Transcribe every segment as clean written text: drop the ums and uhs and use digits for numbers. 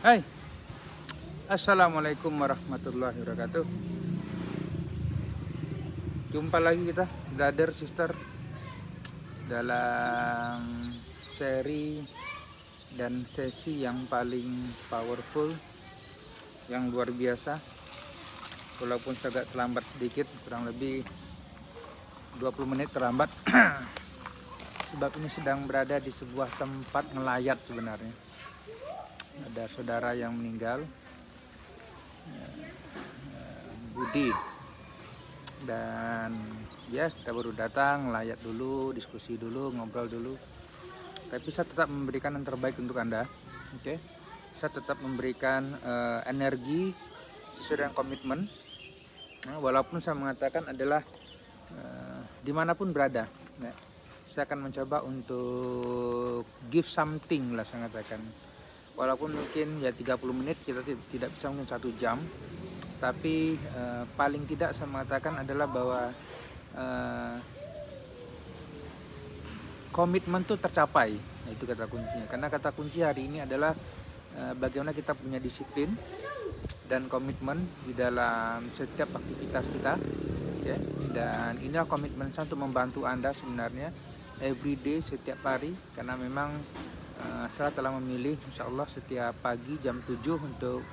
Hai, Assalamualaikum warahmatullahi wabarakatuh. Jumpa lagi kita, brother sister, dalam seri dan sesi yang paling powerful, yang luar biasa. Walaupun agak terlambat sedikit, kurang lebih 20 menit terlambat. Sebab ini sedang berada di sebuah tempat ngelayat sebenarnya. Ada saudara yang meninggal, Budi, dan ya kita baru datang, layat dulu, diskusi dulu, ngobrol dulu. Tapi saya tetap memberikan yang terbaik untuk Anda. Oke, saya tetap memberikan energi sesuai dengan komitmen. Nah, walaupun saya mengatakan adalah dimanapun berada, ya, saya akan mencoba untuk give something lah, saya katakan. Walaupun mungkin ya 30 menit, kita tidak bisa mungkin 1 jam, tapi paling tidak saya mengatakan adalah bahwa komitmen itu tercapai. Nah, itu kata kuncinya. Karena kata kunci hari ini adalah bagaimana kita punya disiplin dan komitmen di dalam setiap aktivitas kita, ya. Dan inilah komitmen saya untuk membantu Anda sebenarnya everyday, setiap hari, karena memang saya telah memilih insya Allah setiap pagi jam 7 untuk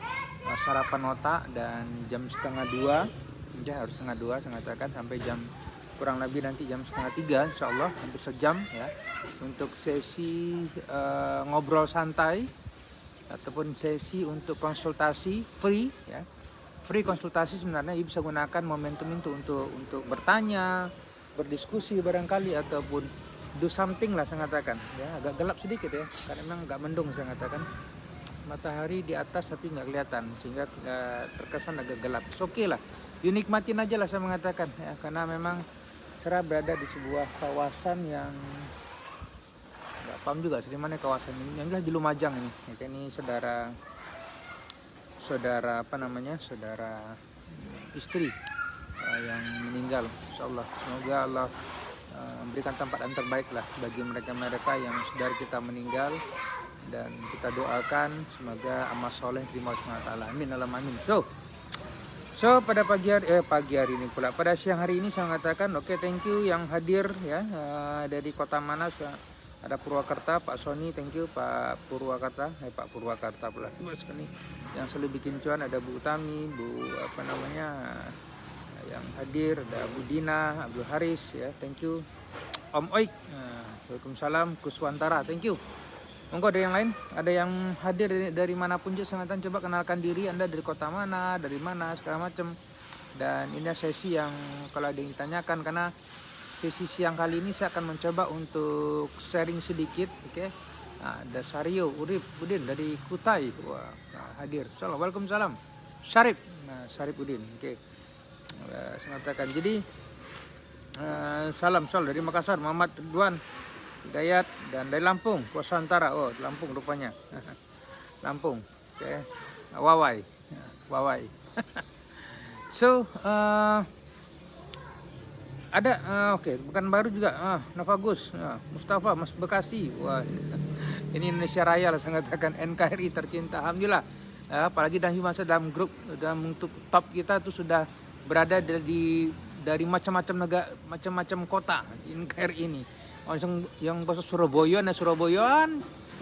sarapan otak, dan jam setengah 2, ya harus setengah 2 saya katakan, sampai jam kurang lebih nanti jam setengah 3 insya Allah, hampir sejam ya, untuk sesi ngobrol santai ataupun sesi untuk konsultasi free ya. Free konsultasi sebenarnya Ibu bisa gunakan momentum itu untuk bertanya, berdiskusi barangkali, ataupun do something lah saya katakan ya. Agak gelap sedikit ya, karena memang agak mendung saya katakan, matahari di atas tapi nggak kelihatan, sehingga terkesan agak gelap. Oke lah, dinikmatin aja lah saya mengatakan ya, karena memang saya berada di sebuah kawasan yang nggak paham juga di mana kawasan ini, yang jelas di Lumajang ini. Ini saudara apa namanya, saudara istri yang meninggal. Insyaallah semoga Allah memberikan tempat yang terbaik lah bagi mereka yang saudara kita meninggal, dan kita doakan semoga amal soleh terima oleh Allah. Amin amin. So pada pagi hari ini pula, pada siang hari ini saya mengatakan oke, thank you yang hadir ya, dari kota mana. Ada Purwakarta, Pak Sony, thank you Pak Purwakarta, Pak Purwakarta pula Mas Sony yang selalu bikin cuan. Ada Bu Utami, Bu apa namanya yang hadir, ada Bu Dina, Abdul Haris ya, thank you. Om Oik, Waalaikumsalam, Kuswantara, thank you. Monggo ada yang lain, ada yang hadir dari manapun juga, saya coba kenalkan diri Anda, dari kota mana, dari mana, segala macam. Dan ini sesi yang kalau ada yang ditanyakan, karena sesi siang kali ini saya akan mencoba untuk sharing sedikit, oke. Nah, ada Sario Urip Udin dari Kutai, wah, hadir. Assalamualaikum, Waalaikumsalam. Syarif, Syarif Udin, oke. Saya katakan, jadi salam dari Makassar, Muhammad Ridwan Hidayat, dan dari Lampung, Nusantara. Oh, Lampung rupanya. Lampung. Oke. Wawai. So, ada oke, bukan baru juga. Nafagus, Mustafa, Mas Bekasi. Wah. Ini Indonesia Raya lah saya katakan, NKRI tercinta. Alhamdulillah. Apalagi dalam grup, dalam top kita itu sudah berada dari macam-macam negara, macam-macam kota NKRI ini. Yang bahasa Surabayaan,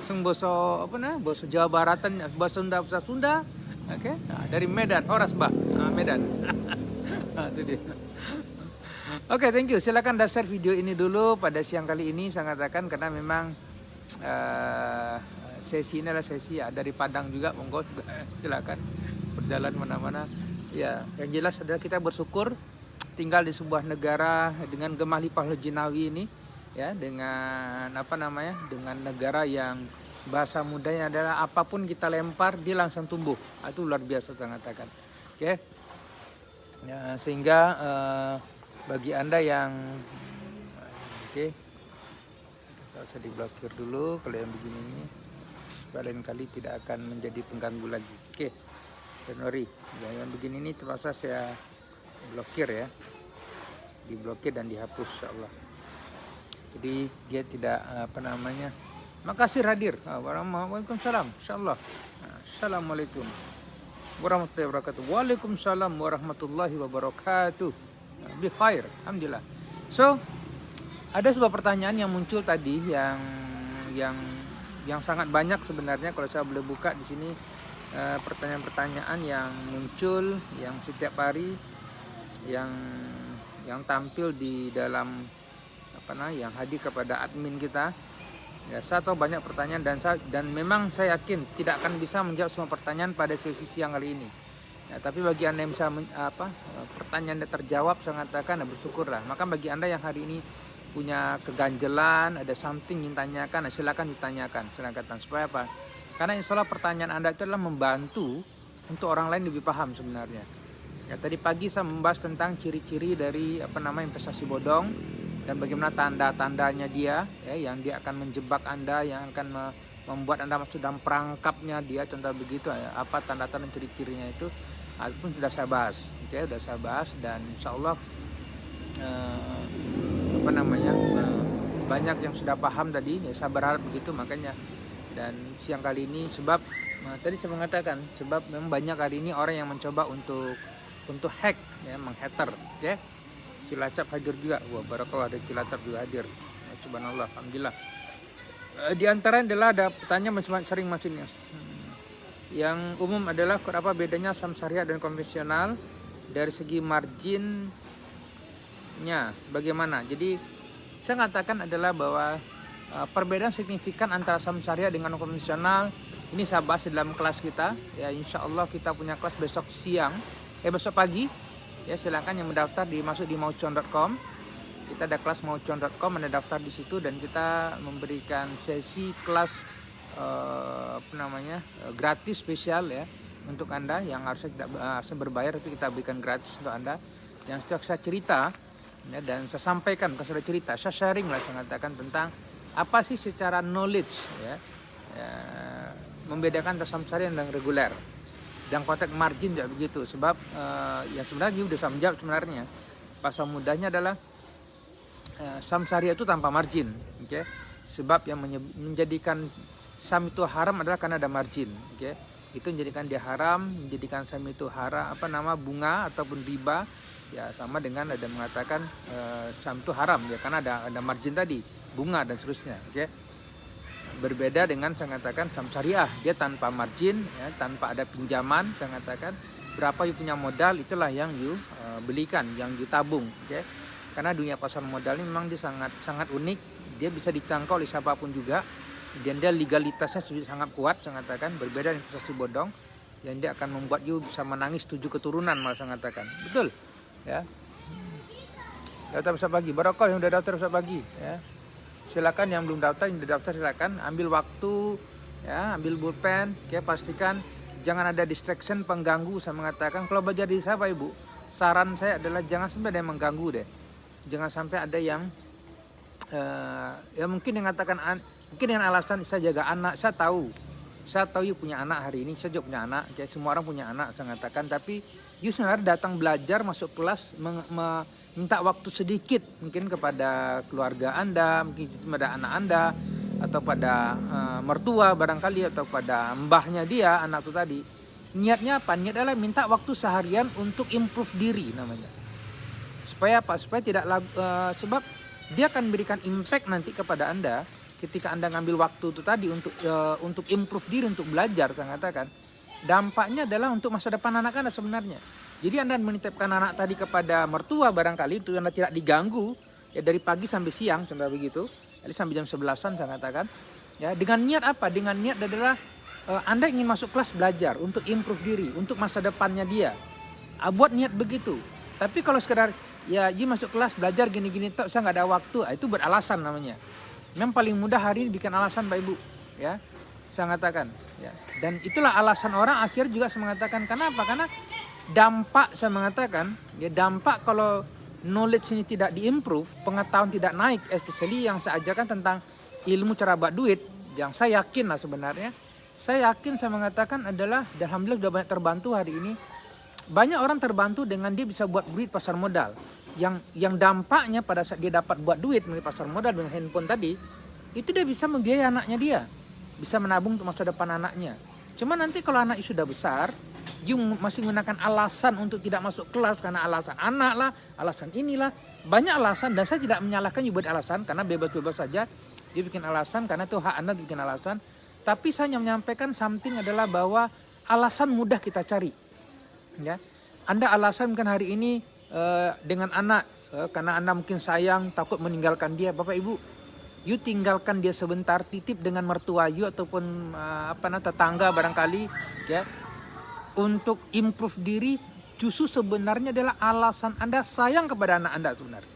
yang bahasa apa nah, bahasa Jawa Baratan, bahasa Sunda. Oke. Nah, dari Medan, Horas Bah, Medan. Itu dia. Oke, thank you. Silakan share video ini dulu pada siang kali ini saya katakan, karena memang sesi ini adalah sesi dari Padang juga. Monggo silakan berjalan mana-mana. Ya, yang jelas adalah kita bersyukur tinggal di sebuah negara dengan gemah limpah jinawi ini ya, dengan apa namanya, dengan negara yang bahasa mudanya adalah apapun kita lempar dia langsung tumbuh. Itu luar biasa saya katakan. Oke. Ya, sehingga bagi Anda yang oke, kita usah diblokir dulu kalau yang begini ini, supaya lain kali tidak akan menjadi pengganggu lagi. Oke, Januari yang begini ini terpaksa saya blokir ya, diblokir dan dihapus insyaallah. Jadi dia tidak apa namanya, Makasih hadir. Waalaikumsalam. Insyaallah. Assalamualaikum warahmatullahi wabarakatuh. Waalaikumsalam warahmatullahi wabarakatuh. Bi khair. Alhamdulillah. So, ada sebuah pertanyaan yang muncul tadi yang sangat banyak sebenarnya kalau saya boleh buka di sini, pertanyaan-pertanyaan yang muncul yang setiap hari yang tampil di dalam yang hadir kepada admin kita. Ya, saya tahu banyak pertanyaan dan memang saya yakin tidak akan bisa menjawab semua pertanyaan pada sesi siang hari ini. Ya, tapi bagi Anda yang bisa pertanyaan Anda terjawab, saya katakan bersyukurlah. Maka bagi Anda yang hari ini punya keganjelan, ada something yang tanyakan, silakan ditanyakan, silakan. Supaya apa? Karena insya Allah pertanyaan Anda itu adalah membantu untuk orang lain lebih paham sebenarnya. Ya, tadi pagi saya membahas tentang ciri-ciri dari investasi bodong dan bagaimana tanda-tandanya dia, ya, yang dia akan menjebak Anda, yang akan membuat Anda masuk dalam perangkapnya dia, contoh begitu. Ya, apa tanda-tanda ciri-cirinya itu? Itu pun sudah saya bahas, sudah saya bahas dan insya Allah banyak yang sudah paham tadi, ya, saya berharap begitu. Makanya dan siang kali ini sebab tadi saya mengatakan sebab memang banyak hari ini orang yang mencoba untuk hack, ya, menghater, ya. Cilacap hadir juga, wah barakallah, ada Cilacap juga hadir, ya, subhanallah, alhamdulillah. Di antara adalah ada pertanyaan macam sering maksudnya. Yang umum adalah apa bedanya saham syariah dan konvensional dari segi marginnya bagaimana. Jadi saya katakan adalah bahwa perbedaan signifikan antara saham syariah dengan konvensional ini saya bahas dalam kelas kita, ya, insya Allah kita punya kelas besok pagi, ya, silakan yang mendaftar masuk di maucon.com. Kita ada kelas maucon.com, Anda daftar di situ dan kita memberikan sesi kelas gratis spesial, ya, untuk Anda yang harusnya berbayar, itu kita berikan gratis untuk Anda. Yang saya cerita, ya, dan saya sampaikan, bukan saya cerita, saya sharing lah, saya katakan tentang apa sih secara knowledge, ya, membedakan saham syariah dan reguler. Dan konteks margin juga begitu, sebab yang sebenarnya sudah saya menjawab sebenarnya. Pasal mudahnya adalah saham syariah itu tanpa margin, okay? Sebab yang menjadikan saham itu haram adalah karena ada margin, okay? Itu menjadikan dia haram, menjadikan saham itu haram, bunga ataupun riba, ya, sama dengan ada mengatakan saham itu haram, ya, karena ada margin tadi, bunga dan seterusnya, okay? Berbeda dengan saya katakan saham syariah, dia tanpa margin, ya, tanpa ada pinjaman. Saya katakan berapa you punya modal, itulah yang you belikan, yang you tabung, okay? Karena dunia pasar modal ini memang dia sangat unik, dia bisa dijangkau oleh siapapun juga, dan dia legalitasnya sangat kuat. Saya katakan berbeda dengan investasi bodong yang dia akan membuat you bisa menangis 7 keturunan, malah saya katakan, betul, ya. Daftar besok pagi, barokah yang udah daftar besok pagi, ya. Silakan yang belum daftar, yang udah daftar silakan ambil waktu, ya, ambil pulpen, ya, pastikan jangan ada distraction, pengganggu. Saya mengatakan kalau belajar di saya, Pak Ibu, saran saya adalah jangan sampai ada yang mengganggu deh, jangan sampai ada yang ya mungkin yang mengatakan mungkin dengan alasan saya jaga anak. Saya tahu you punya anak hari ini, saya juga punya anak, ya, semua orang punya anak, saya mengatakan. Tapi you sebenarnya datang belajar, masuk kelas, minta waktu sedikit mungkin kepada keluarga Anda, mungkin kepada anak Anda, atau pada mertua barangkali, atau pada mbahnya dia, anak itu tadi. Niatnya apa? Niat adalah minta waktu seharian untuk improve diri namanya. Supaya apa? Supaya tidak sebab dia akan memberikan impact nanti kepada Anda ketika Anda ngambil waktu itu tadi untuk improve diri, untuk belajar. Saya katakan dampaknya adalah untuk masa depan anak Anda sebenarnya. Jadi Anda menitipkan anak tadi kepada mertua barangkali untuk Anda tidak diganggu, ya, dari pagi sampai siang, contoh begitu, jadi sampai jam 11-an saya katakan, ya, dengan niat apa? Dengan niat adalah Anda ingin masuk kelas belajar untuk improve diri, untuk masa depannya dia. Buat niat begitu. Tapi kalau sekedar ya masuk kelas belajar gini-gini, saya nggak ada waktu, itu beralasan namanya. Memang paling mudah hari ini bikin alasan, Pak Ibu, ya, saya katakan, ya. Dan itulah alasan orang akhir juga saya mengatakan. Kenapa? Karena dampak, saya mengatakan, ya, dampak kalau knowledge ini tidak diimprove, pengetahuan tidak naik, especially yang saya ajarkan tentang ilmu cara buat duit, yang saya yakin lah sebenarnya, saya mengatakan adalah, dan alhamdulillah sudah banyak terbantu hari ini. Banyak orang terbantu dengan dia bisa buat duit pasar modal, yang dampaknya pada saat dia dapat buat duit melalui pasar modal dengan handphone tadi, itu dia bisa membiayai anaknya dia, bisa menabung untuk masa depan anaknya. Cuma nanti kalau anak sudah besar, you masih menggunakan alasan untuk tidak masuk kelas karena alasan anak lah, alasan inilah, banyak alasan, dan saya tidak menyalahkan you buat alasan karena bebas-bebas saja. Dia bikin alasan karena itu hak Anda bikin alasan. Tapi saya menyampaikan something adalah bahwa alasan mudah kita cari. Ya, Anda alasan mungkin hari ini dengan anak karena Anda mungkin sayang, takut meninggalkan dia, Bapak Ibu. You tinggalkan dia sebentar, titip dengan mertua you ataupun tetangga barangkali, ya, untuk improve diri. Justru sebenarnya adalah alasan Anda sayang kepada anak Anda sebenarnya.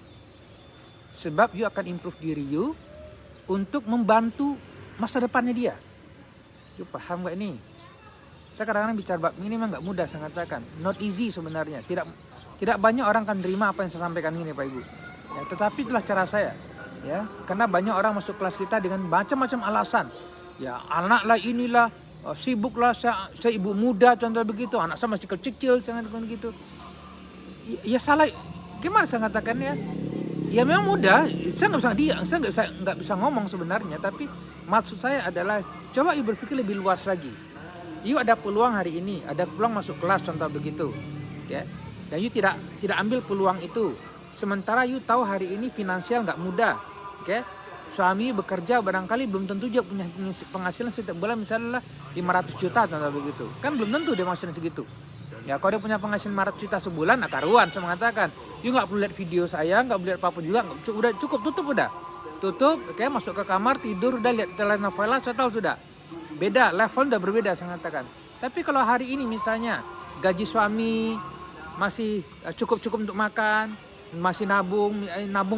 Sebab you akan improve diri you untuk membantu masa depannya dia. You paham gak ini? Saya kadang-kadang bicara bab ini memang gak mudah saya katakan. Not easy sebenarnya. Tidak banyak orang akan terima apa yang saya sampaikan ini, Pak Ibu. Ya, tetapi itulah cara saya. Ya, karena banyak orang masuk kelas kita dengan macam-macam alasan. Ya, anak lah inilah, sibuk lah, saya ibu muda contoh begitu, anak saya masih kecil jangan begitu. Ya salah. Gimana saya katakan ya? Ya memang mudah. Saya nggak bisa ngomong sebenarnya. Tapi maksud saya adalah coba you berpikir lebih luas lagi. You ada peluang hari ini, ada peluang masuk kelas contoh begitu, ya. Dan you tidak ambil peluang itu. Sementara you tahu hari ini finansial nggak mudah. Oke, suami bekerja barangkali belum tentu dia punya penghasilan setiap bulan misalnya 500 juta atau begitu. Kan belum tentu dia penghasilan segitu. Ya kalau dia punya penghasilan 500 juta sebulan, nah karuan saya mengatakan. You nggak perlu lihat video saya, nggak perlu lihat apa juga, udah cukup tutup udah. Tutup, oke, masuk ke kamar tidur udah lihat telenovela, settle sudah. Beda, level udah berbeda saya mengatakan. Tapi kalau hari ini misalnya gaji suami masih cukup untuk makan, masih nabung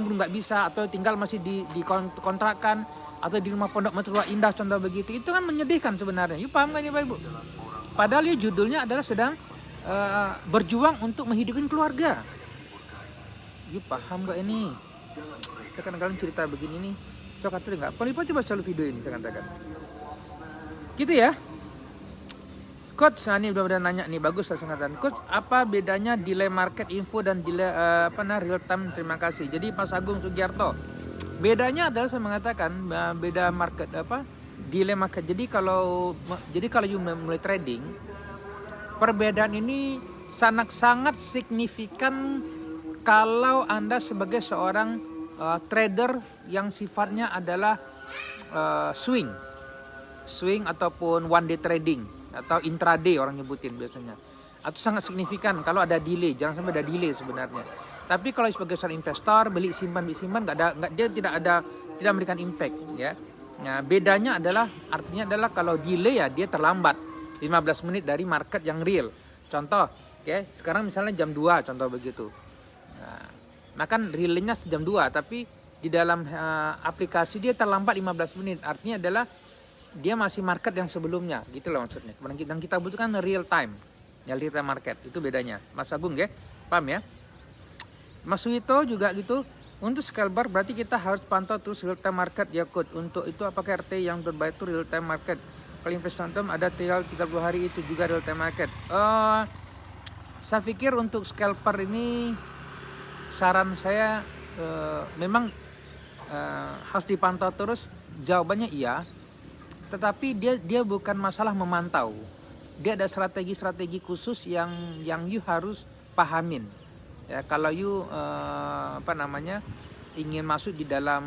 pun nggak bisa, atau tinggal masih di kontrakan atau di rumah pondok mertua indah contoh begitu, itu kan menyedihkan sebenarnya. You paham kan ya Pak Ibu? Padahal ya judulnya adalah sedang berjuang untuk menghidupin keluarga. You paham gak ini? Kita kadang-kadang cerita begini nih, so kata nggak, paling coba selalu video ini saya katakan. Gitu ya. Coach, nah ini udah nanya nih, bagus saya katakan. Coach, apa bedanya delay market info dan delay real time? Terima kasih. Jadi Mas Agung Sugiarto, bedanya adalah saya mengatakan beda market delay market. Jadi kalau you mulai trading, perbedaan ini sangat signifikan kalau Anda sebagai seorang trader yang sifatnya adalah swing ataupun one day trading atau intraday orang nyebutin biasanya. Atau sangat signifikan kalau ada delay, jangan sampai ada delay sebenarnya. Tapi kalau sebagai seorang investor beli simpan dia tidak memberikan impact, ya. Nah, bedanya artinya adalah kalau delay ya dia terlambat 15 menit dari market yang real. Contoh, oke, sekarang misalnya jam 2 contoh begitu. Nah kan realnya jam 2 tapi di dalam aplikasi dia terlambat 15 menit. Artinya adalah dia masih market yang sebelumnya, gitu loh maksudnya. Dan kita butuhkan real time, ya real time market, itu bedanya. Mas Agung ya, paham ya? Mas Wito juga gitu. Untuk scalper berarti kita harus pantau terus real time market ya Coach. Untuk itu apakah RT yang terbaik itu real time market? Kalau investasi ada tinggal 30 hari itu juga real time market. Saya pikir untuk scalper ini saran saya memang harus dipantau terus. Jawabannya iya. Tetapi dia bukan masalah memantau. Dia ada strategi khusus yang you harus pahamin. Ya, kalau you ingin masuk di dalam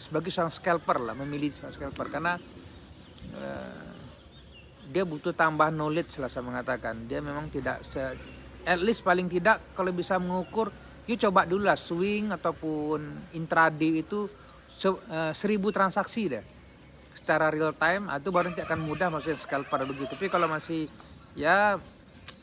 sebagai seorang scalper lah, memilih seorang scalper karena dia butuh tambahan knowledge lah saya mengatakan. Dia memang tidak at least paling tidak kalau bisa mengukur, you coba dulu lah swing ataupun intraday itu 1000 transaksi deh. Secara real time itu baru nanti akan mudah maksudnya scalper begitu. Tapi kalau masih ya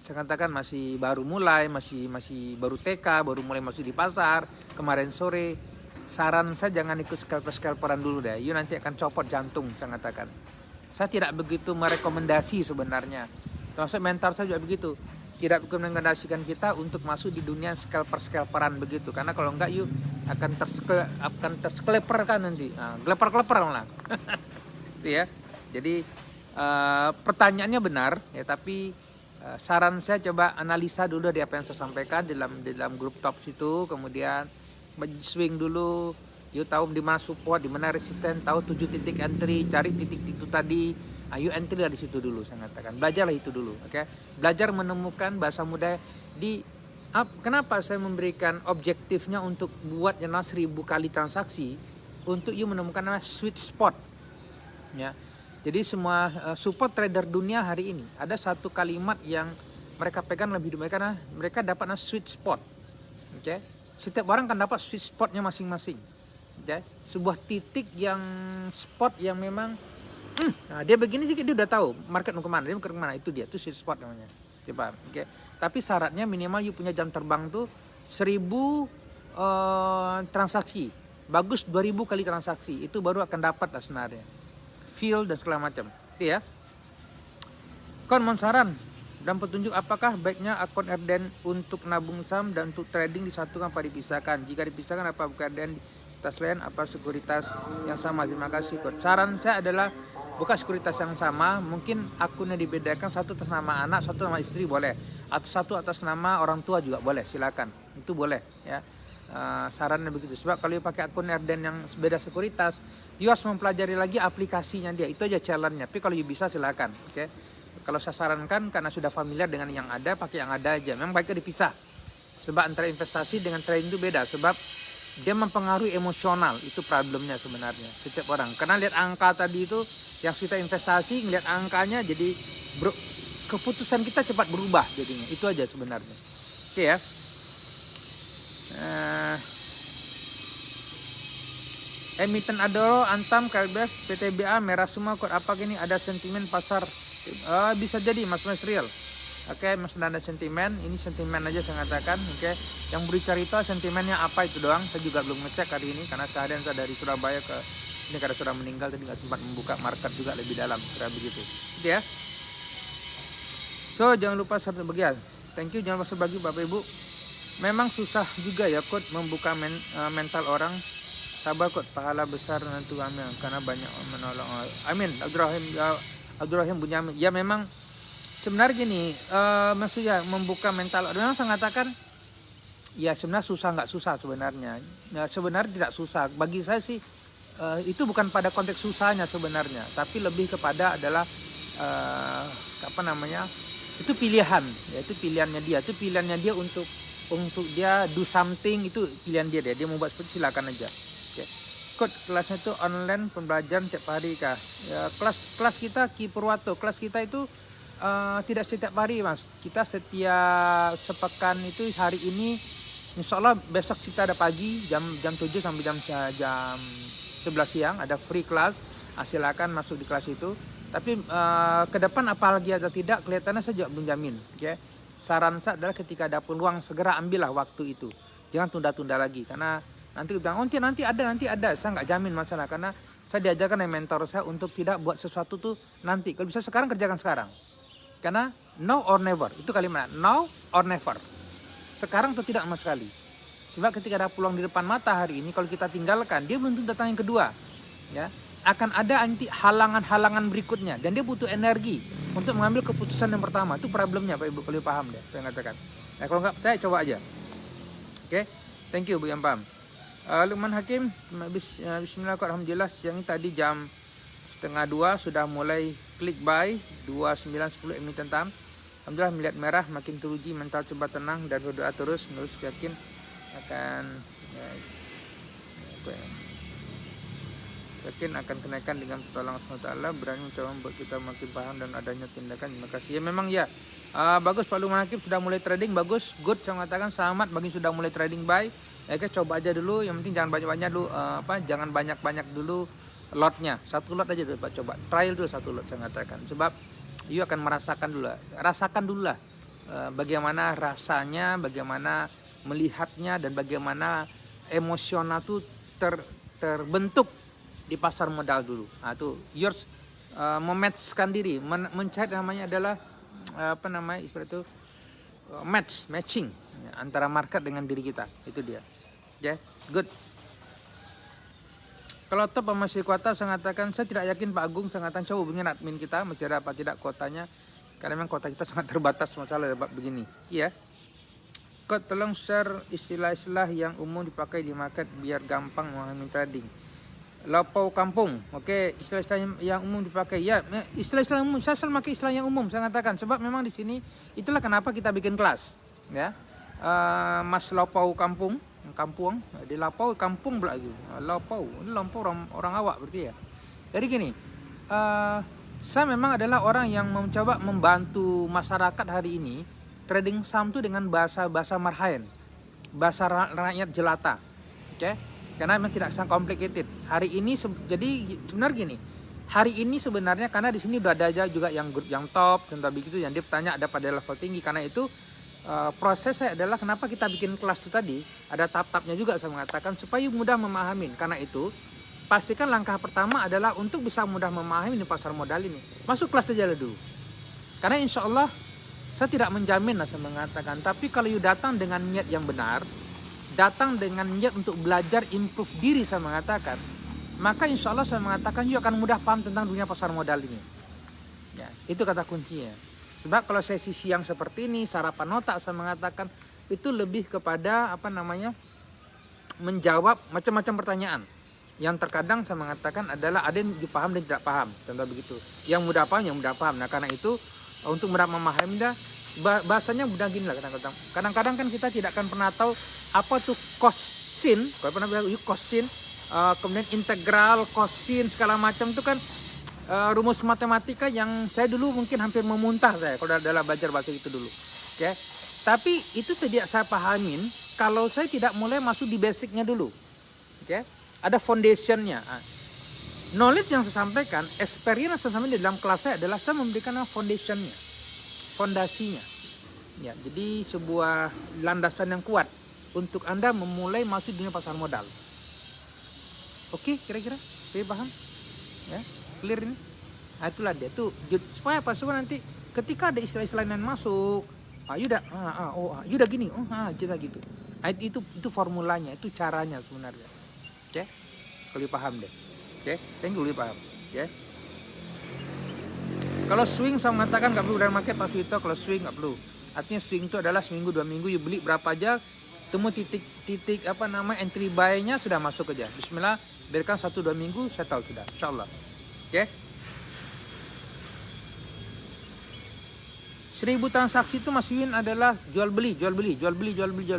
saya katakan masih baru mulai, masih baru TK, baru mulai masuk di pasar kemarin sore, saran saya jangan ikut scalperan dulu deh. You nanti akan copot jantung saya katakan. Saya tidak begitu merekomendasi sebenarnya. Termasuk mentor saya juga begitu. Tidak merekomendasikan kita untuk masuk di dunia scalperan begitu. Karena kalau enggak you akan terskleperkan nanti. Gleper lah. Itu ya. Jadi pertanyaannya benar ya, tapi saran saya coba analisa dulu dari apa yang saya sampaikan di dalam grup Tops itu, kemudian swing dulu, You tahu di mana support, di mana resisten, tahu 7 titik entry, cari titik itu tadi. Ayo entry dari situ dulu, saya katakan. Belajarlah itu dulu, oke? Belajar menemukan bahasa mudah di kenapa saya memberikan objektifnya untuk buat 1000 kali transaksi untuk you menemukan namanya sweet spot, ya. Jadi semua support trader dunia hari ini ada satu kalimat yang mereka pegang lebih dulu karena mereka dapat sweet spot. Okay? Setiap orang kan dapat sweet spotnya masing-masing. Okay? Sebuah titik yang spot yang memang nah dia begini sih dia udah tahu market mau kemana, dia mau kemana, itu dia, itu sweet spot namanya. Coba, okay? Tapi syaratnya minimal you punya jam terbang tuh 1000 transaksi. Bagus 2000 kali transaksi, itu baru akan dapat lah sebenarnya. Feel dan segala macam. Oke ya. Kon mohon saran dan petunjuk apakah baiknya akun RDN untuk nabung saham dan untuk trading disatukan apa dipisahkan? Jika dipisahkan apa buka RDN di atas lain apa sekuritas yang sama? Terima kasih Coach. Saran saya adalah buka sekuritas yang sama, mungkin akunnya dibedakan, satu atas nama anak, satu nama istri boleh, atau satu atas nama orang tua juga boleh, silakan. Itu boleh ya. Sarannya begitu. Sebab kalau you pakai akun RDN yang beda sekuritas, you harus mempelajari lagi aplikasinya dia. Itu aja challenge-nya. Tapi kalau you bisa silakan. Oke. Kalau saya sarankan karena sudah familiar dengan yang ada, pakai yang ada aja. Memang baiknya dipisah. Sebab antara investasi dengan trading itu beda. Sebab dia mempengaruhi emosional. Itu problemnya sebenarnya setiap orang. Karena lihat angka tadi itu, yang kita investasi, ngelihat angkanya jadi keputusan kita cepat berubah jadinya. Itu aja sebenarnya. Oke ya. Emiten Adoro, Antam, KBS, PTBA, merah semua kok apa gini ada sentimen pasar? Bisa jadi Mas Real. Oke, Mas ada sentimen, ini sentimen aja saya katakan. Oke, yang beri cerita sentimennya apa itu doang. Saya juga belum ngecek hari ini karena seharian saya dari Surabaya ke ini karena sudah meninggal jadi nggak sempat membuka market juga lebih dalam. Sudah begitu. Gitu ya. So jangan lupa subscribe bagian. Thank you, jangan lupa berbagi Bapak Ibu. Memang susah juga ya Coach membuka mental orang. Sabar Coach, pahala besar nanti amin karena banyak menolong. Amin. Abdurrahim Bunyamin. Ya memang sebenarnya gini, maksudnya membuka mental. Memang saya katakan, ya sebenarnya susah nggak susah sebenarnya. Ya, sebenarnya tidak susah. Bagi saya sih itu bukan pada konteks susahnya sebenarnya, tapi lebih kepada adalah itu pilihan. Ya itu pilihannya dia. Itu pilihannya dia untuk dia do something, itu pilihan dia. Dia mau buat seperti silakan aja. Okay. Coach, kelasnya itu online pembelajaran tiap hari kah? Ya, kelas kita Ki Purwato, kelas kita itu tidak setiap hari Mas. Kita setiap sepekan itu hari ini insya Allah besok kita ada pagi jam 7 sampai jam 11 siang ada free class. Silakan masuk di kelas itu. Tapi ke depan apalagi atau tidak kelihatannya saya juga belum jamin. Okay? Saran saya adalah ketika ada peluang segera ambillah waktu itu. Jangan tunda-tunda lagi karena nanti bilang nanti ada. Saya nggak jamin masalah karena saya diajarkan oleh mentor saya untuk tidak buat sesuatu tuh nanti. Kalau bisa sekarang kerjakan sekarang. Karena now or never, itu kalimat now or never. Sekarang atau tidak sama sekali. Sebab ketika ada peluang di depan mata hari ini, kalau kita tinggalkan, dia belum tentu datang yang kedua. Ya, akan ada nanti halangan-halangan berikutnya. Dan dia butuh energi untuk mengambil keputusan yang pertama. Itu problemnya Pak Ibu, kalau paham deh, saya katakan. Nah, kalau nggak percaya, coba aja. Oke, thank you Bu yang paham. Lukman Hakim, bismillah, alhamdulillah siang ini tadi jam 1:30 sudah mulai klik buy 2910 emiten tam. Alhamdulillah melihat merah makin teruji mental, coba tenang dan berdoa terus yakin akan yakin akan kenaikan dengan pertolongan Allah SWT, berani mencoba membuat kita makin paham dan adanya tindakan. Terima kasih. Ya memang ya. Bagus Pak Lukman Hakim sudah mulai trading, bagus, good. Saya mengatakan selamat bagi sudah mulai trading buy. Oke, coba aja dulu, yang penting jangan banyak-banyak dulu jangan banyak-banyak dulu lotnya. Satu lot aja dulu Pak, coba trial dulu satu lot saya katakan. Sebab you akan rasakan dulu lah bagaimana rasanya, bagaimana melihatnya dan bagaimana emosional tuh terbentuk di pasar modal dulu. Nah, itu yours mematchkan diri, mencari namanya adalah istilah itu matching antara market dengan diri kita. Itu dia. Ya, good. Kalau top masih kuota, saya katakan saya tidak yakin Pak Agung. Saya katakan coba hubungin admin kita masih ada apa tidak kuotanya, karena memang kuota kita sangat terbatas masalah begini. Iya. Kau tolong share istilah-istilah yang umum dipakai di market biar gampang memahami trading. Laupau kampung, okey, istilah-istilah yang umum dipakai. Ya, istilah-istilah umum. Saya selalu pakai istilah yang umum. Saya katakan sebab memang di sini itulah kenapa kita bikin kelas. Ya, Mas Laupau kampung, kampung, di Laupau kampung pula lagi. Laupau, ini Laupau orang awak berarti ya. Jadi gini, saya memang adalah orang yang mencoba membantu masyarakat hari ini trading saham itu dengan bahasa marhaen, bahasa rakyat jelata, oke? Karena memang tidak sangat complicated. Hari ini jadi sebenarnya gini. Hari ini sebenarnya karena di sini udah ada aja juga yang grup yang top contoh begitu yang dia bertanya ada pada level tinggi. Karena itu prosesnya adalah kenapa kita bikin kelas itu tadi ada tahap-tahapnya juga saya mengatakan supaya mudah memahami. Karena itu pastikan langkah pertama adalah untuk bisa mudah memahami di pasar modal ini. Masuk kelas saja dulu. Karena insya Allah saya tidak menjamin lah saya mengatakan. Tapi kalau you datang dengan niat yang benar, datang dengan niat untuk belajar improve diri saya mengatakan, maka insya Allah saya mengatakan you akan mudah paham tentang dunia pasar modal ini. Ya, itu kata kuncinya. Sebab kalau sesi siang seperti ini, sarapan otak saya mengatakan itu lebih kepada menjawab macam-macam pertanyaan. Yang terkadang saya mengatakan adalah ada yang dipaham dan tidak paham, contoh begitu. Yang mudah paham, yang mudah paham. Nah karena itu untuk mudah memahami bahasanya mudah gini lah kadang-kadang kan kita tidak akan pernah tahu apa tuh kosin, kalau pernah bilang kosin, kemudian integral, kosin segala macam itu kan rumus matematika yang saya dulu mungkin hampir memuntah saya kalau dalam belajar bahasa itu dulu, oke? Tapi itu tidak saya pahamin kalau saya tidak mulai masuk di basicnya dulu, oke? Ada foundationnya. Knowledge yang saya sampaikan, experience yang saya sampaikan di dalam kelas saya adalah saya memberikan foundationnya, fondasinya. Ya, jadi sebuah landasan yang kuat untuk Anda memulai masuk dunia pasar modal. Oke, kira-kira saya paham? Ya, clear ini? Nah, itulah dia tuh supaya apa? Supaya nanti ketika ada istilah-istilah lain masuk, yuda gini, kita gitu. Nah, itu formulanya, itu caranya sebenarnya. Oke? Kalau paham deh. Oke, thank you, paham. Oke. Kalau swing saya mengatakan nggak perlu dari market Pak Vito, kalau swing nggak perlu. Artinya swing itu adalah seminggu 2 minggu you beli berapa aja, temu titik entry buy-nya sudah masuk aja. Bismillah, biarkan 1-2 minggu saya tahu sudah, insyaallah. Oke. 1000 transaksi itu Mas Win adalah jual beli,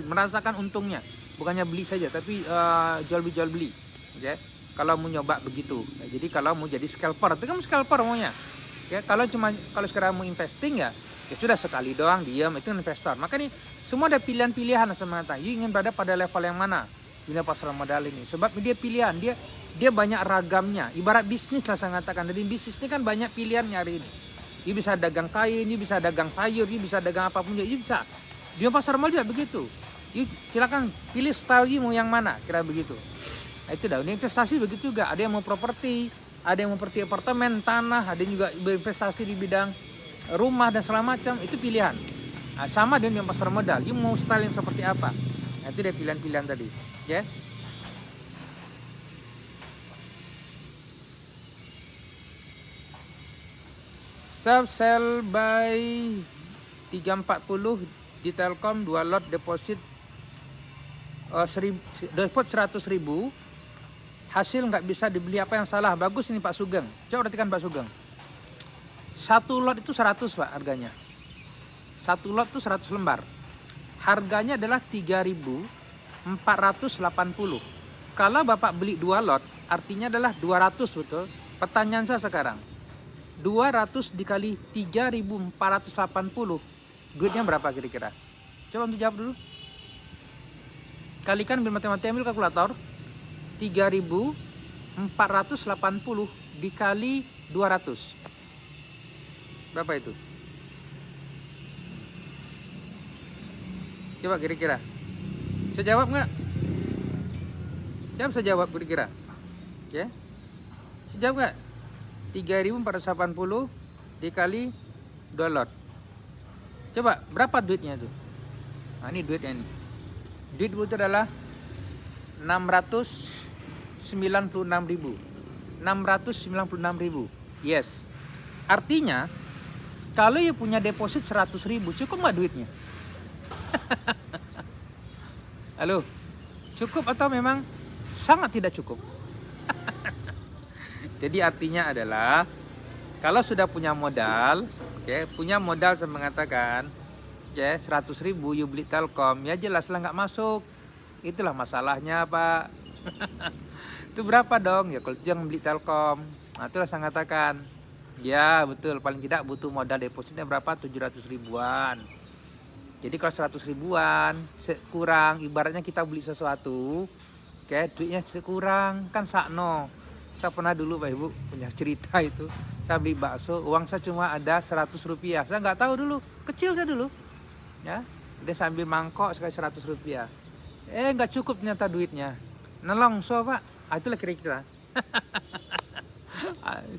merasakan untungnya. Bukannya beli saja tapi jual beli. Oke. Kalau mau nyoba begitu. Jadi kalau mau jadi scalper, itu kan scalper maunya. Ya, kalau sekarang mau investing ya sudah sekali doang diam, itu investor. Maka nih semua ada pilihan-pilihan semata. You ingin berada pada level yang mana dunia pasar modal ini? Sebab dia pilihan, dia banyak ragamnya. Ibarat bisnis lah saya katakan. Jadi bisnis ini kan banyak pilihannya hari ini. You bisa dagang kain, you bisa dagang sayur, you bisa dagang apapun juga, you bisa. Dunia pasar modal juga begitu. You silakan pilih style you mau yang mana, kira begitu. Nah, itu dah. Investasi begitu juga. Ada yang mau properti, ada yang mau properti apartemen, tanah, ada yang juga berinvestasi di bidang rumah dan segala macam, itu pilihan. Nah, sama dengan pasar modal, you mau style yang seperti apa? Nah, itu dia pilihan-pilihan tadi, ya. Sell by 340 di Telkom 2 lot deposit 100.000, hasil nggak bisa dibeli, apa yang salah? Bagus ini Pak Sugeng, coba perhatikan Pak Sugeng. 1 lot itu 100 Pak harganya. 1 lot itu 100 lembar. Harganya adalah 3.480. Kalau Bapak beli 2 lot, artinya adalah 200 betul. Pertanyaan saya sekarang, 200 dikali 3.480, duitnya berapa kira-kira? Coba untuk jawab dulu. Kalikan bil matematika, ambil kalkulator. 3.480 dikali 200. Berapa itu? Coba kira-kira. Saya jawab nggak? Siapa saya jawab kira-kira? Ya? Saya jawab nggak? 3.480 dikali 2 lot. Coba berapa duitnya itu? Nah, ini duitnya ini. Duit itu adalah 696.000. 696.000. Yes. Artinya kalau you punya deposit 100.000, cukup nggak duitnya? Halo, cukup atau memang sangat tidak cukup? Jadi artinya adalah kalau sudah punya modal, punya modal saya mengatakan, 100.000 you beli Telkom, ya jelaslah nggak masuk. Itulah masalahnya Pak. Itu berapa dong? Ya kalau jangan beli Telkom. Nah itulah saya katakan. Ya betul, paling tidak butuh modal depositnya berapa? 700 ribuan. Jadi kalau 100 ribuan kurang, ibaratnya kita beli sesuatu, duitnya kurang, kan sakno. Saya pernah dulu Pak Ibu punya cerita itu. Saya beli bakso, uang saya cuma ada 100 rupiah. Saya nggak tahu dulu, kecil saya dulu. Ya, dia sambil mangkok sekali 100 rupiah. Nggak cukup ternyata duitnya. Nelongso Pak. Itulah kira-kira.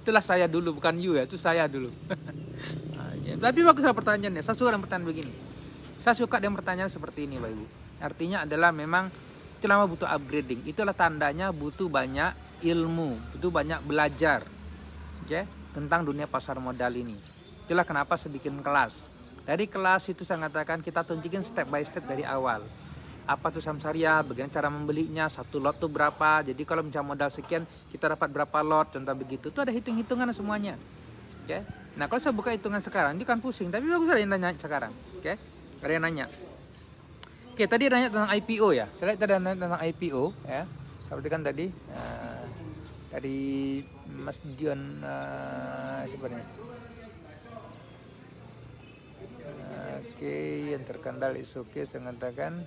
Itulah saya dulu, bukan you ya, itu saya dulu. Tapi bagus pertanyaannya. Saya suka dengan pertanyaan begini. Saya suka dengan pertanyaan seperti ini Pak Ibu. Artinya adalah memang itu lama butuh upgrading. Itulah tandanya butuh banyak ilmu, butuh banyak belajar tentang dunia pasar modal ini. Itulah kenapa saya bikin kelas. Dari kelas itu saya katakan kita tunjukin step by step dari awal. Apa itu saham syariah, bagaimana cara membelinya, satu lot itu berapa. Jadi kalau misalnya modal sekian, kita dapat berapa lot, contoh begitu. Itu ada hitung-hitungan semuanya. Nah kalau saya buka hitungan sekarang, dia kan pusing. Tapi bagus ada yang nanya sekarang. Ada yang nanya. Tadi nanya tentang IPO ya. Saya lihat tadi nanya tentang IPO ya. Seperti kan tadi dari Mas Dion sebenarnya. Yang terkendal is okay, saya katakan.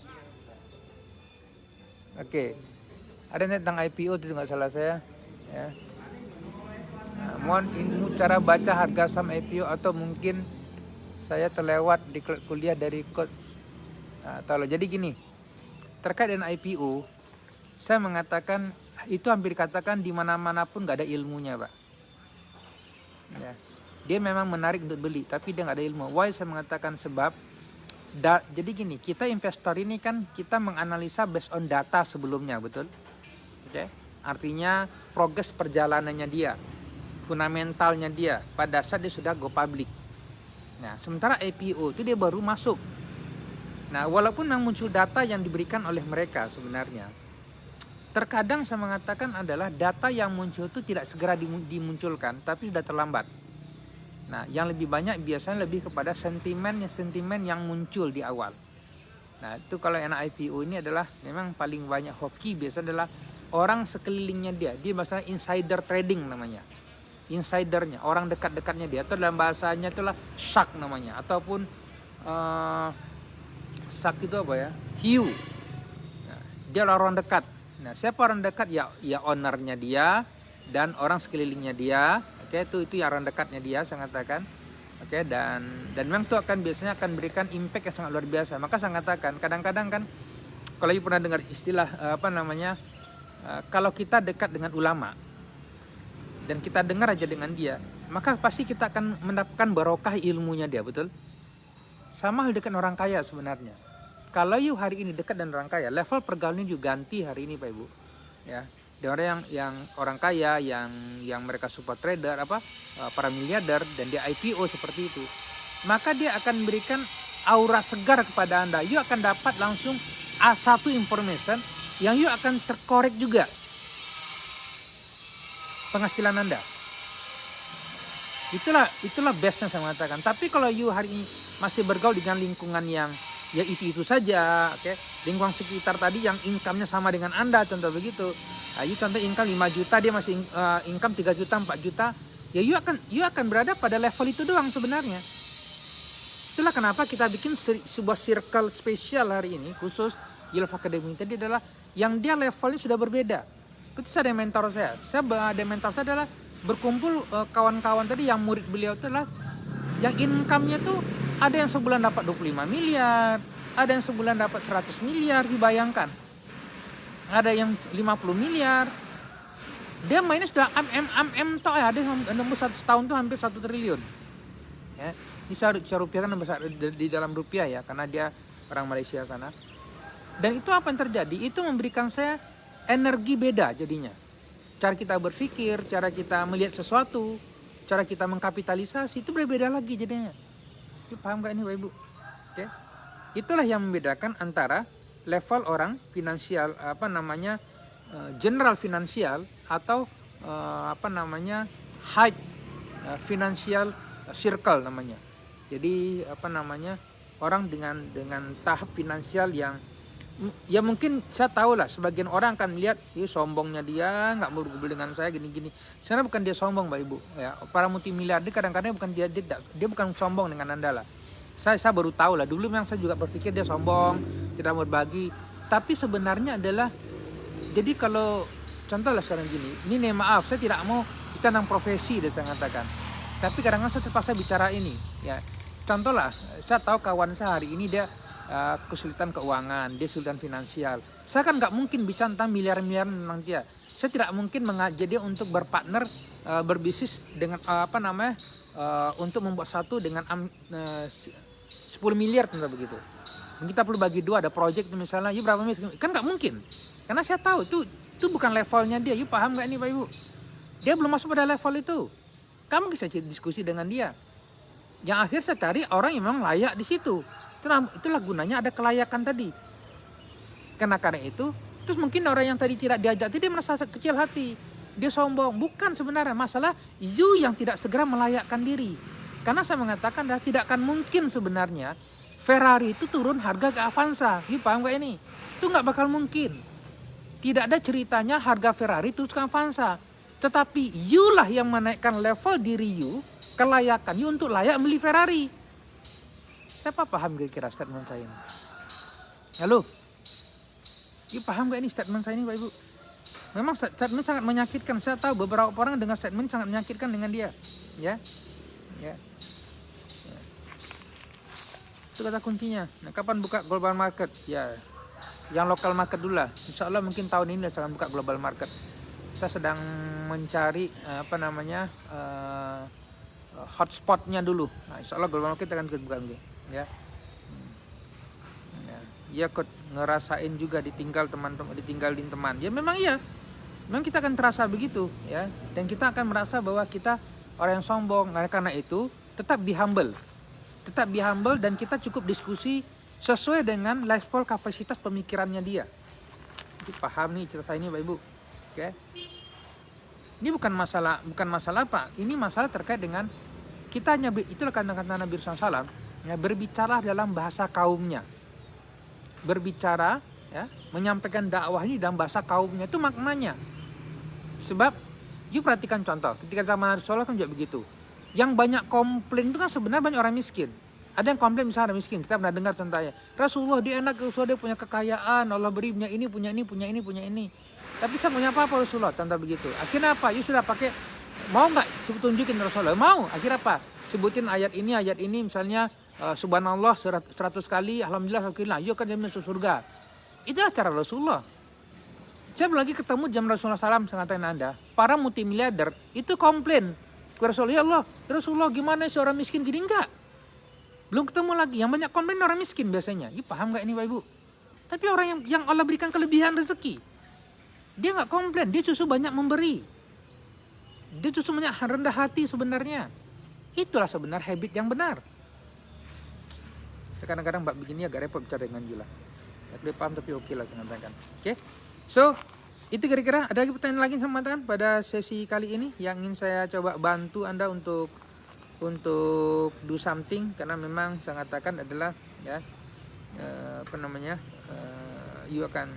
Ada yang tentang IPO itu nggak salah saya. Ya. Mohon ilmu cara baca harga saham IPO atau mungkin saya terlewat di kuliah dari coach. Jadi gini, terkait dengan IPO, saya mengatakan itu hampir katakan di mana-mana pun nggak ada ilmunya, Pak. Ya. Dia memang menarik untuk beli, tapi dia nggak ada ilmu. Why saya mengatakan sebab, jadi gini, kita investor ini kan kita menganalisa based on data sebelumnya, betul? Artinya progres perjalanannya dia, fundamentalnya dia, pada saat dia sudah go public. Nah, sementara IPO itu dia baru masuk. Nah, walaupun memang muncul data yang diberikan oleh mereka sebenarnya, terkadang saya mengatakan adalah data yang muncul itu tidak segera dimunculkan, tapi sudah terlambat. Nah, yang lebih banyak biasanya lebih kepada sentimen yang muncul di awal. Nah, itu kalau anak IPO ini adalah memang paling banyak hoki biasanya adalah orang sekelilingnya dia. Dia masalah insider trading namanya. Insidernya, orang dekat-dekatnya dia, atau dalam bahasanya itulah shark namanya, ataupun shark itu apa ya? Hiu. Nah, dia orang dekat. Nah, siapa orang dekat? Ya ownernya dia dan orang sekelilingnya dia. Itu yang orang dekatnya dia, saya katakan. Dan memang itu biasanya akan berikan impact yang sangat luar biasa. Maka saya katakan kadang-kadang kan kalau ibu pernah dengar istilah kalau kita dekat dengan ulama dan kita dengar aja dengan dia, maka pasti kita akan mendapatkan barokah ilmunya dia, betul? Sama hal dekat orang kaya sebenarnya. Kalau you hari ini dekat dengan orang kaya, level pergaulannya juga ganti hari ini Pak Ibu. Ya. Dan orang yang orang kaya yang mereka super trader para miliarder dan dia IPO seperti itu, maka dia akan memberikan aura segar kepada Anda. You akan dapat langsung satu information yang you akan terkorek juga penghasilan Anda. Itulah bestnya saya mengatakan. Tapi kalau you hari ini masih bergaul dengan lingkungan yang ya itu saja, lingkungan sekitar tadi yang income-nya sama dengan Anda, contoh begitu. You contoh income 5 juta, dia masih income 3 juta, 4 juta. Ya you akan berada pada level itu doang sebenarnya. Itulah kenapa kita bikin sebuah circle spesial hari ini khusus Yelf Academy. Tadi adalah yang dia levelnya sudah berbeda. Itu saya ada mentor saya. Ada mentor saya adalah berkumpul kawan-kawan tadi yang murid beliau itu adalah yang income-nya tuh ada yang sebulan dapat 25 miliar, ada yang sebulan dapat 100 miliar, dibayangkan. Ada yang 50 miliar. Dia mainnya sudah toh ya, ada yang nembus setahun tuh hampir 1 triliun. Ya, ini saya rupiah kan besar di dalam rupiah ya, karena dia orang Malaysia sana. Dan itu apa yang terjadi? Itu memberikan saya energi beda jadinya. Cara kita berpikir, cara kita melihat sesuatu, cara kita mengkapitalisasi itu berbeda lagi jadinya. Paham gak ini Bapak Ibu? Itulah yang membedakan antara level orang finansial general finansial atau high financial circle namanya. Jadi orang dengan tahap finansial yang ya mungkin saya tahu lah, sebagian orang akan melihat sombongnya dia, nggak mau bergabung dengan saya gini-gini. Sebenarnya bukan dia sombong Bapak Ibu ya. Para multimiliarder kadang-kadang bukan dia bukan sombong dengan Anda lah. Saya baru tahu lah, dulu memang saya juga berpikir dia sombong, tidak mau berbagi. Tapi sebenarnya adalah, jadi kalau contoh lah sekarang gini, ini maaf saya tidak mau kita tentang profesi dia saya katakan. Tapi kadang-kadang saya terpaksa bicara ini ya. Contoh lah, saya tahu kawan saya hari ini dia kesulitan keuangan, dia kesulitan finansial. Saya kan nggak mungkin bicara tentang miliar-miliar tentang dia. Saya tidak mungkin mengajak dia untuk berpartner berbisnis dengan untuk membuat satu dengan 10 miliar tentu begitu. Kita perlu bagi dua, ada project misalnya, berapa miliar? Kan nggak mungkin. Karena saya tahu itu bukan levelnya dia. Paham nggak ini Pak Ibu? Dia belum masuk pada level itu. Kamu bisa diskusi dengan dia. Yang akhir saya cari orang yang memang layak di situ. Itulah gunanya ada kelayakan tadi. Karena itu, terus mungkin orang yang tadi tidak diajak, dia merasa kecil hati, dia sombong. Bukan sebenarnya, masalah you yang tidak segera melayakkan diri. Karena saya mengatakan tidak akan mungkin sebenarnya Ferrari itu turun harga ke Avanza. You paham gak ini? Itu gak bakal mungkin. Tidak ada ceritanya harga Ferrari turun ke Avanza. Tetapi you lah yang menaikkan level diri you, kelayakan you untuk layak beli Ferrari. Siapa paham kira-kira statement saya ini? Halo? You paham gak ini statement saya ini Pak Ibu? Memang statement sangat menyakitkan. Saya tahu beberapa orang dengan statement sangat menyakitkan dengan dia. Ya. Itu kata kuncinya. Nah, kapan buka global market? Ya, yang lokal market dulu lah. Insya Allah mungkin tahun ini saya akan buka global market. Saya sedang mencari hotspotnya dulu. Nah, insya Allah global market akan buka dulu. Ya, ya kok ngerasain juga ditinggalin teman. Ya memang iya, memang kita akan terasa begitu ya, dan kita akan merasa bahwa kita orang yang sombong. Karena itu tetap be humble dan kita cukup diskusi sesuai dengan level kapasitas pemikirannya dia. Jadi paham nih cerita saya ini Bapak Ibu. Oke. Ini bukan masalah Pak. Ini masalah terkait dengan kita hanya itulah kata Nabi SAW. Ya, berbicara dalam bahasa kaumnya, berbicara ya, menyampaikan dakwah ini dalam bahasa kaumnya, itu maknanya. Sebab you perhatikan contoh ketika zaman Rasulullah kan juga begitu. Yang banyak komplain itu kan sebenarnya banyak orang miskin. Ada yang komplain misalnya orang miskin, kita pernah dengar contohnya, Rasulullah dia enak, Rasulullah dia punya kekayaan, Allah beri punya ini. Tapi saya punya apa Rasulullah, contoh begitu. Akhirnya apa? You sudah pakai, mau nggak tunjukin Rasulullah? Mau. Akhirnya apa? Sebutin ayat ini misalnya. Subhanallah 100 kali, alhamdulillah 100 kali, yuk kan dia masuk surga. Itulah cara Rasulullah. Saya belum lagi ketemu jam Rasulullah SAW, saya ngatain Anda, para multimiliarder itu komplain ke Rasulullah, Rasulullah gimana seorang miskin gini? Enggak. Belum ketemu lagi, yang banyak komplain orang miskin biasanya. You paham gak ini Bapak Ibu? Tapi orang yang Allah berikan kelebihan rezeki, dia gak komplain, dia justru banyak memberi. Dia justru banyak rendah hati sebenarnya. Itulah sebenarnya habit yang benar. Kadang-kadang Mbak begini agak repot bicara dengan Jula. Dia paham tapi oke lah saya katakan. Oke. So, itu kira-kira ada lagi pertanyaan lagi sama teman pada sesi kali ini yang ingin saya coba bantu Anda untuk do something, karena memang saya katakan adalah ya you akan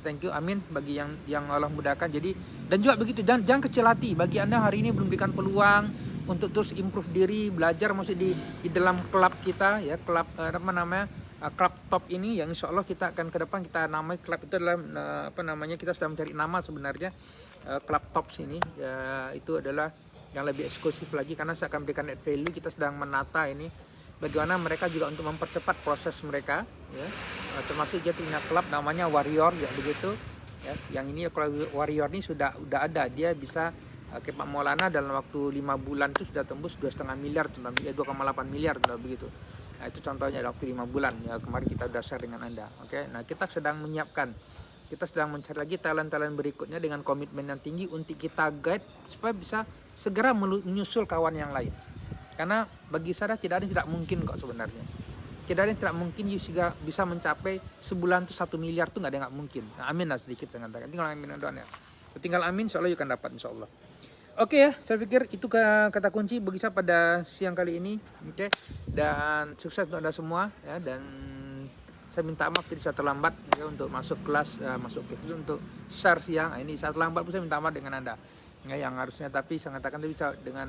thank you, amin bagi yang Allah mudahkan. Jadi dan juga begitu, jangan kecil hati bagi Anda hari ini belum diberikan peluang untuk terus improve diri, belajar masih di dalam klub kita ya, klub klub top ini yang insya Allah kita akan ke depan kita namai klub itu adalah kita sedang mencari nama sebenarnya klub top sini ya, itu adalah yang lebih eksklusif lagi karena saya akan berikan add value. Kita sedang menata ini bagaimana mereka juga untuk mempercepat proses mereka ya, termasuk dia punya klub namanya Warrior ya begitu ya. Yang ini kalau Warrior ini sudah ada, dia bisa Pak Maulana dalam waktu 5 bulan itu sudah tembus 2,5 miliar, 2,8 miliar begitu. Nah, itu contohnya dalam waktu 5 bulan ya, kemarin kita sudah share dengan Anda. Oke. Nah, kita sedang menyiapkan, kita sedang mencari lagi talent-talent berikutnya dengan komitmen yang tinggi untuk kita guide supaya bisa segera menyusul kawan yang lain. Karena bagi saya tidak mungkin kok sebenarnya. Tidak ada yang tidak mungkin you bisa mencapai sebulan tuh 1 miliar tuh nggak ada yang nggak mungkin. Nah, amin lah sedikit saya katakan. Tinggal amin doanya. Tinggal amin, insya Allah you akan dapat insya Allah. Oke ya, saya pikir itu kata kunci bagi saya pada siang kali ini. Oke, dan sukses untuk Anda semua ya. Dan saya minta maaf tadi saya terlambat ya, untuk masuk kelas, untuk share siang. Ini saya terlambat pun saya minta maaf dengan Anda. Ya, yang harusnya tapi saya katakan tapi dengan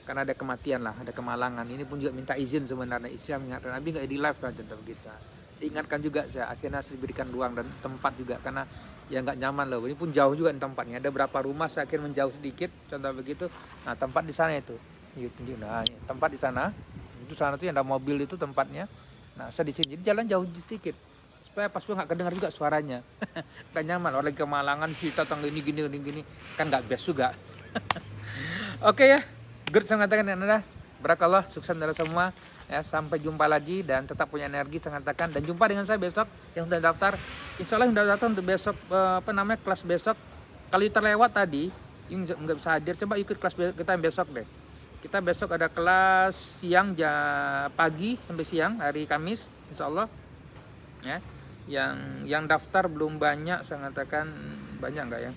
karena ada kematian lah, ada kemalangan. Ini pun juga minta izin sebenarnya. Islam mengingatkan Nabi nggak di live saja tentang kita. Diingatkan juga saya akhirnya saya diberikan ruang dan tempat juga karena ya nggak nyaman loh. Ini pun jauh juga tempatnya. Ada berapa rumah saya akhirnya menjauh sedikit, contoh begitu. Nah tempat di sana itu, nah tempat di sana, itu sana tuh yang ada mobil itu tempatnya. Nah saya di sini jadi jalan jauh sedikit supaya pas nggak kedengar juga suaranya. Nggak nyaman. Orang lagi kemalangan cerita tentang gini kan nggak best juga. Oke ya, good saya katakan Anda. Barakallah, sukses dari semua. Ya, sampai jumpa lagi dan tetap punya energi saya katakan, dan jumpa dengan saya besok yang sudah daftar. Insya Allah yang sudah daftar untuk besok kelas besok. Kalau terlewat tadi yang nggak bisa hadir, coba ikut kelas kita yang besok deh. Kita besok ada kelas siang pagi sampai siang hari Kamis insya Allah ya. Yang daftar belum banyak saya katakan, banyak nggak ya?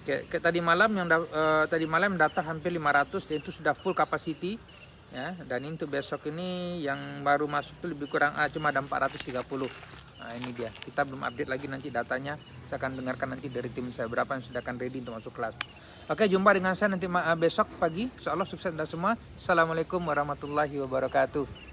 Kayak tadi malam yang daftar hampir 500 dan itu sudah full capacity ya. Dan untuk besok ini yang baru masuk itu lebih kurang cuma ada 430. Nah ini dia, kita belum update lagi nanti datanya. Saya akan dengarkan nanti dari tim saya berapa yang sudah akan ready untuk masuk kelas. Oke, jumpa dengan saya nanti besok pagi. Insyaallah sukses dan semua. Assalamualaikum warahmatullahi wabarakatuh.